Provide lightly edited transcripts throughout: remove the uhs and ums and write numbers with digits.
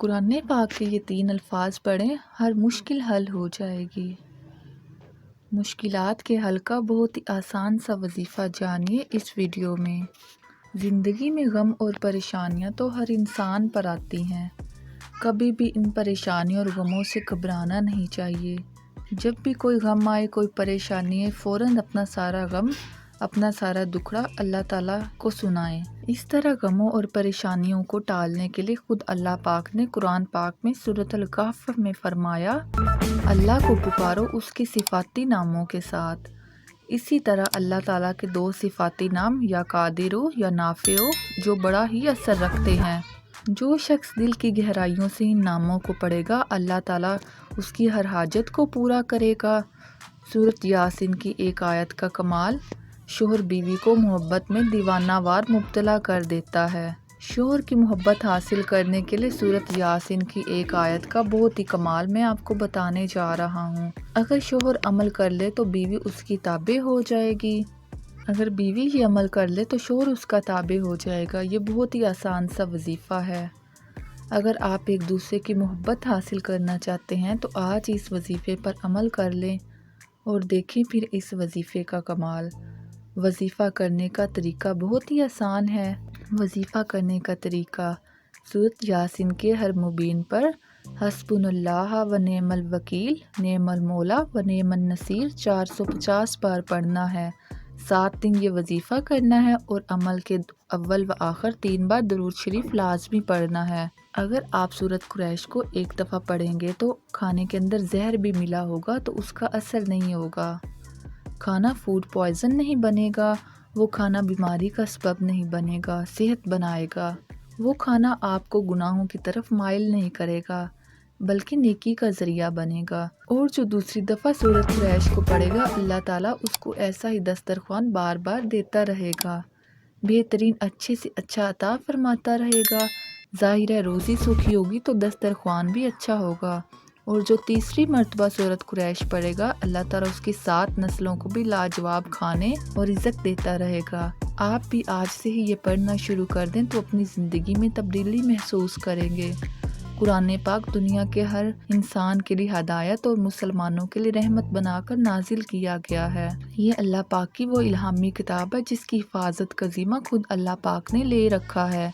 قرآن پاک کے یہ 3 الفاظ پڑھیں، ہر مشکل حل ہو جائے گی۔ مشکلات کے حل کا بہت ہی آسان سا وظیفہ جانیے اس ویڈیو میں۔ زندگی میں غم اور پریشانیاں تو ہر انسان پر آتی ہیں۔ کبھی بھی ان پریشانیوں اور غموں سے گھبرانا نہیں چاہیے۔ جب بھی کوئی غم آئے، کوئی پریشانی آئے، فوراً اپنا سارا غم، اپنا سارا دکھڑا اللہ تعالیٰ کو سنائیں۔ اس طرح غموں اور پریشانیوں کو ٹالنے کے لیے خود اللہ پاک نے قرآن پاک میں سورۃ الکہف میں فرمایا، اللہ کو پکارو اس کے صفاتی ناموں کے ساتھ۔ اسی طرح اللہ تعالیٰ کے 2 صفاتی نام یا قادر یا نافع جو بڑا ہی اثر رکھتے ہیں۔ جو شخص دل کی گہرائیوں سے ان ناموں کو پڑھے گا، اللہ تعالیٰ اس کی ہر حاجت کو پورا کرے گا۔ سورۃ یاسین کی ایک آیت کا کمال، شوہر بیوی کو محبت میں دیوانہ وار مبتلا کر دیتا ہے۔ شوہر کی محبت حاصل کرنے کے لیے سورۃ یاسین کی ایک آیت کا بہت ہی کمال میں آپ کو بتانے جا رہا ہوں۔ اگر شوہر عمل کر لے تو بیوی اس کی تابع ہو جائے گی، اگر بیوی ہی عمل کر لے تو شوہر اس کا تابع ہو جائے گا۔ یہ بہت ہی آسان سا وظیفہ ہے۔ اگر آپ ایک دوسرے کی محبت حاصل کرنا چاہتے ہیں تو آج اس وظیفے پر عمل کر لیں اور دیکھیں پھر اس وظیفے کا کمال۔ وظیفہ کرنے کا طریقہ بہت ہی آسان ہے۔ وظیفہ کرنے کا طریقہ، سورۃ یاسین کے ہر مبین پر حسبنا اللہ و نعم الوکیل، نعم المولا و نعم النصیر 450 بار پڑھنا ہے۔ 7 دن یہ وظیفہ کرنا ہے اور عمل کے اول و آخر 3 بار درود شریف لازمی پڑھنا ہے۔ اگر آپ سورۃ قریش کو ایک دفعہ پڑھیں گے تو کھانے کے اندر زہر بھی ملا ہوگا تو اس کا اثر نہیں ہوگا۔ کھانا فوڈ پوائزن نہیں بنے گا، وہ کھانا بیماری کا سبب نہیں بنے گا، صحت بنائے گا۔ وہ کھانا آپ کو گناہوں کی طرف مائل نہیں کرے گا بلکہ نیکی کا ذریعہ بنے گا۔ اور جو دوسری دفعہ سورۃ قریش کو پڑھے گا، اللہ تعالیٰ اس کو ایسا ہی دسترخوان بار بار دیتا رہے گا، بہترین اچھے سے اچھا عطا فرماتا رہے گا۔ ظاہر ہے روزی سوکھی ہوگی تو دسترخوان بھی اچھا ہوگا۔ اور جو تیسری مرتبہ سورۃ قریش پڑھے گا، اللہ تعالیٰ اس کی 7 نسلوں کو بھی لاجواب کھانے اور رزق دیتا رہے گا۔ آپ بھی آج سے ہی یہ پڑھنا شروع کر دیں تو اپنی زندگی میں تبدیلی محسوس کریں گے۔ قرآن پاک دنیا کے ہر انسان کے لیے ہدایت اور مسلمانوں کے لیے رحمت بنا کر نازل کیا گیا ہے۔ یہ اللہ پاک کی وہ الہامی کتاب ہے جس کی حفاظت کا ذمہ خود اللہ پاک نے لے رکھا ہے۔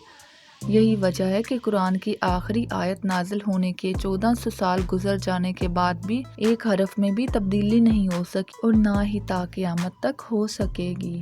یہی وجہ ہے کہ قرآن کی آخری آیت نازل ہونے کے 1400 سال گزر جانے کے بعد بھی ایک حرف میں بھی تبدیلی نہیں ہو سکی اور نہ ہی تا قیامت تک ہو سکے گی۔